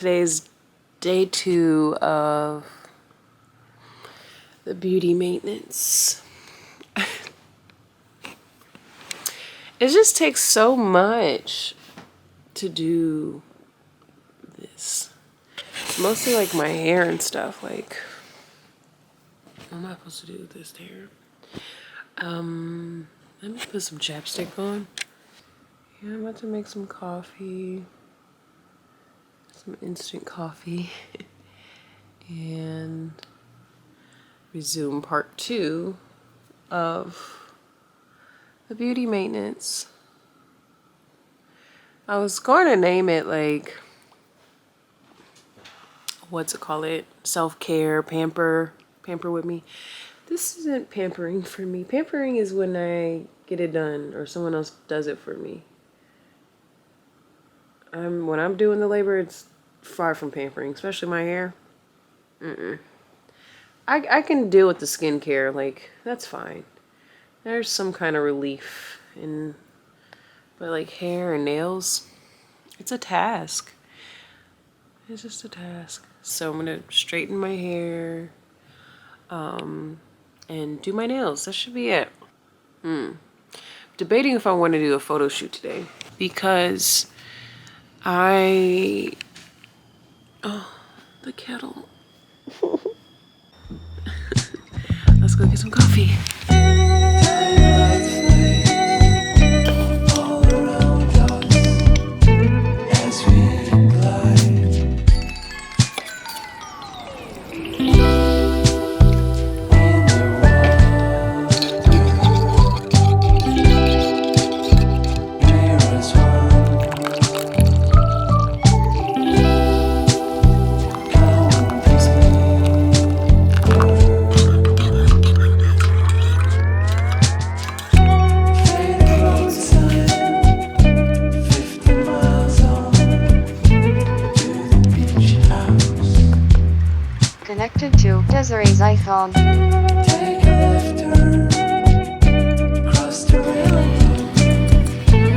Today's day 2 of the beauty maintenance. It just takes so much to do this. Mostly like my hair and stuff. Like, what am I supposed to do with this hair? Let me put some chapstick on. Yeah, I'm about to make some coffee. Some instant coffee. And resume part 2 of the beauty maintenance. I was going to name it like, what's it called? Self-care, pamper with me. This isn't pampering for me. Pampering is when I get it done or someone else does it for me. When I'm doing the labor, it's far from pampering, especially my hair. I can deal with the skincare, like, that's fine. There's some kind of relief but like hair and nails, it's a task. It's just a task. So I'm gonna straighten my hair, and do my nails. That should be it. Debating if I want to do a photo shoot today because oh, the kettle. Let's go get some coffee. Connected to Desiree's iPhone.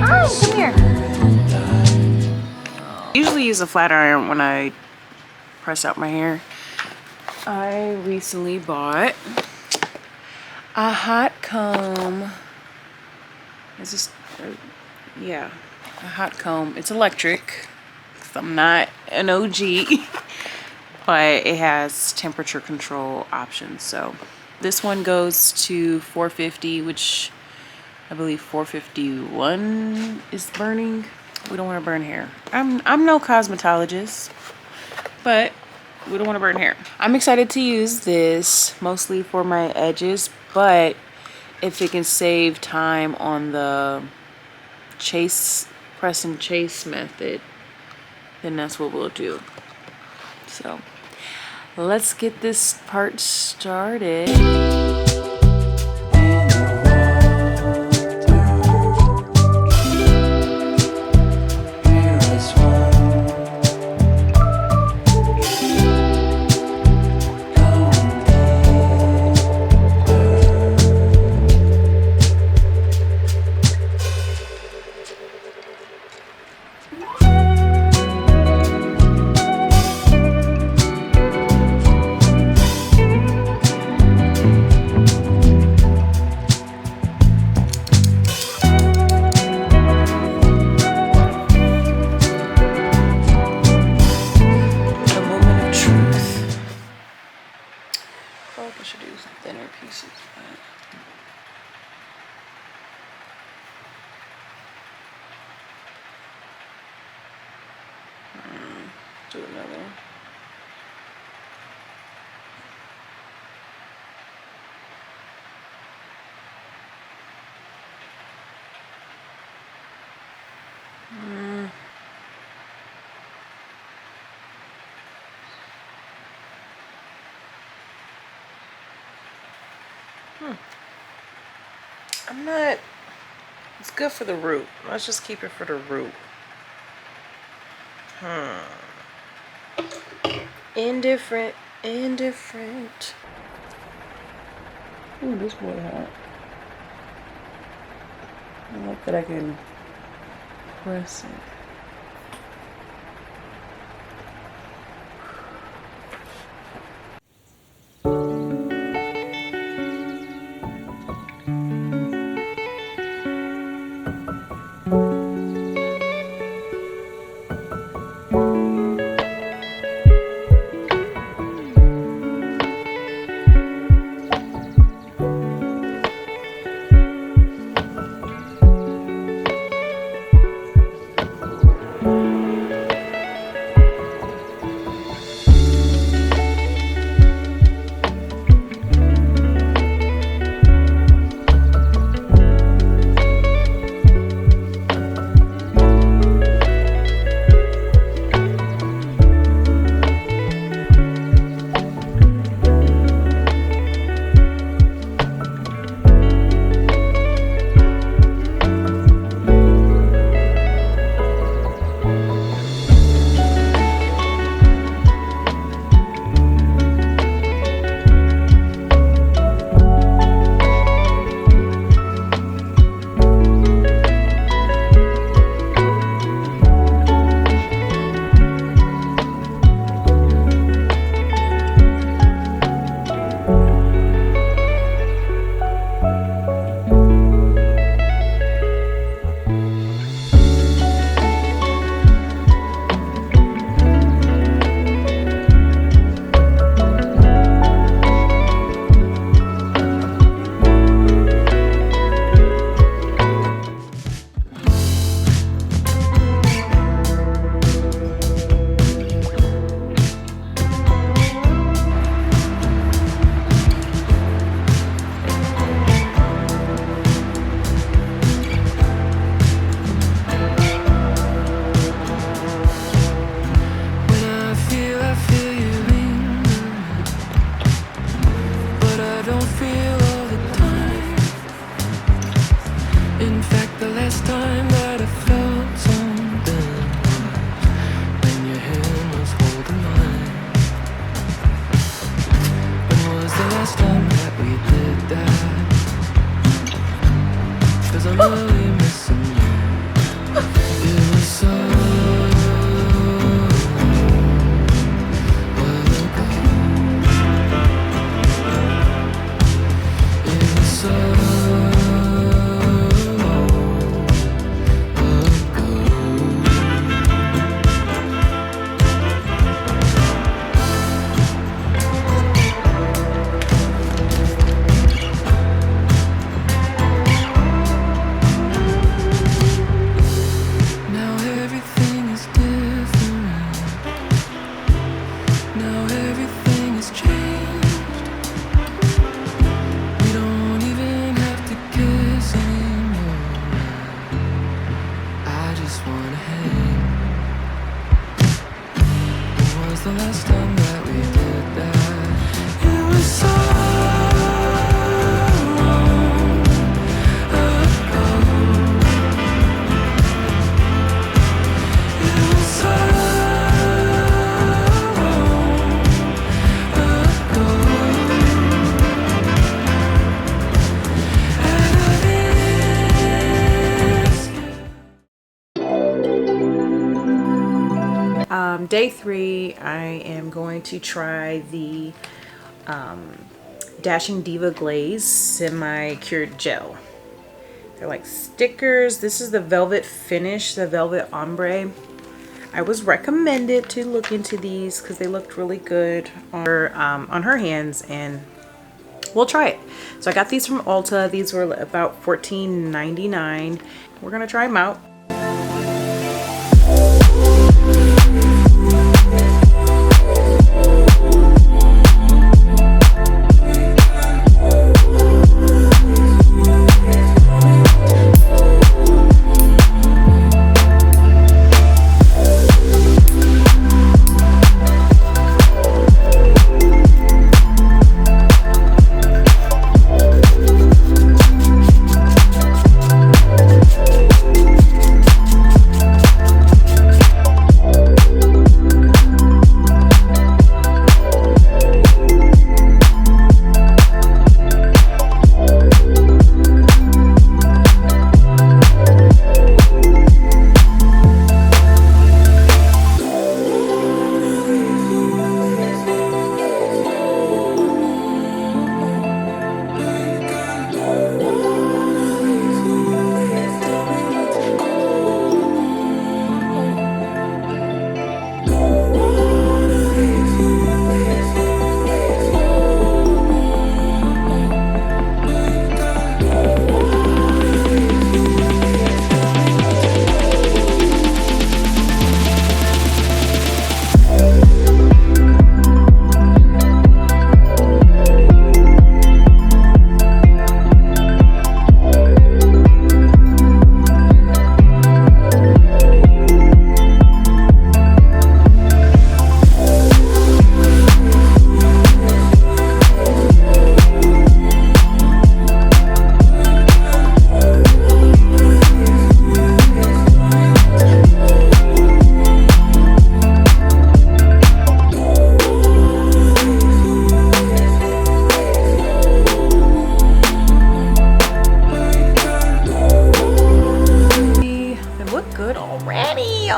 Hi, come here. I usually use a flat iron when I press out my hair. I recently bought a hot comb. Is this? Yeah, a hot comb. It's electric. 'Cause I'm not an OG. But it has temperature control options. So this one goes to 450, which I believe 451 is burning. We don't want to burn hair. I'm no cosmetologist, but we don't want to burn hair. I'm excited to use this mostly for my edges, but if it can save time on the press and chase method, then that's what we'll do. So let's get this part started. I should do some thinner pieces, but do another. I'm not, it's good for the root. Let's just keep it for the root. Indifferent. Ooh, this boy hot. I like that I can press it. last time that we did that? 'Cause I'm really missing you. It was so long ago. It was so long ago. Now everything is different. Now everything has changed. We don't even have to kiss anymore. I just wanna hang. When was the last time that we did that? It was so long ago. It was so long ago. And I miss you. Day 3, I am going to try the Dashing Diva Glaze semi-cured gel. They're like stickers. This is the velvet finish, the velvet ombre. I was recommended to look into these because they looked really good on her hands, and we'll try it. So I got these from Ulta. These were about $14.99. We're gonna try them out.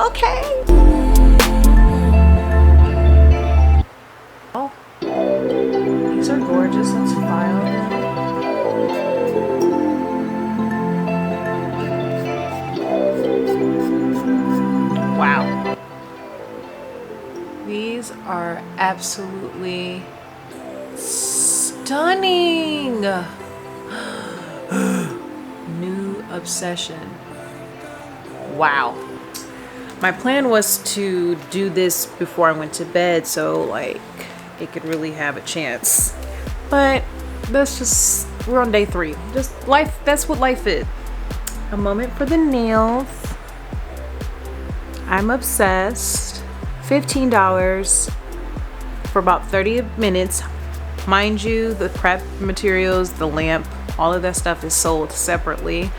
Okay. Oh, these are gorgeous. Let's file them. Wow. These are absolutely stunning. New obsession. Wow. My plan was to do this before I went to bed, so like it could really have a chance. But that's just, we're on day 3. Just life, that's what life is. A moment for the nails. I'm obsessed. $15 for about 30 minutes. Mind you, the prep materials, the lamp, all of that stuff is sold separately.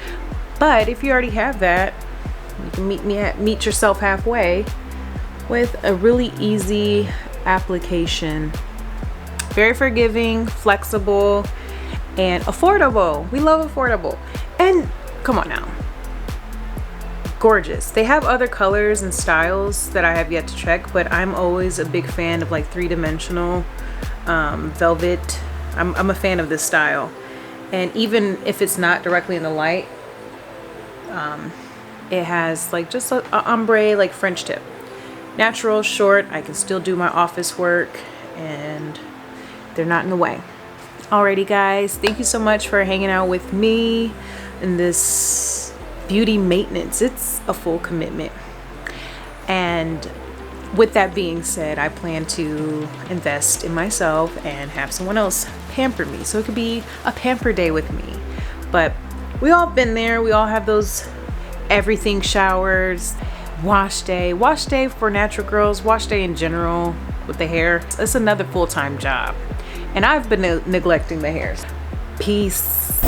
But if you already have that, you can meet yourself halfway with a really easy application. very forgiving, flexible, and affordable. We love affordable. And come on now, gorgeous. They have other colors and styles that I have yet to check, but I'm always a big fan of like three-dimensional velvet. I'm a fan of this style. And even if it's not directly in the light, it has like just a ombre, like French tip. Natural, short, I can still do my office work and they're not in the way. Alrighty guys, thank you so much for hanging out with me in this beauty maintenance. It's a full commitment. And with that being said, I plan to invest in myself and have someone else pamper me. So it could be a pamper day with me. But we all been there. We all have those everything showers, wash day for natural girls, wash day in general with the hair. It's another full-time job. And I've been neglecting the hair. Peace.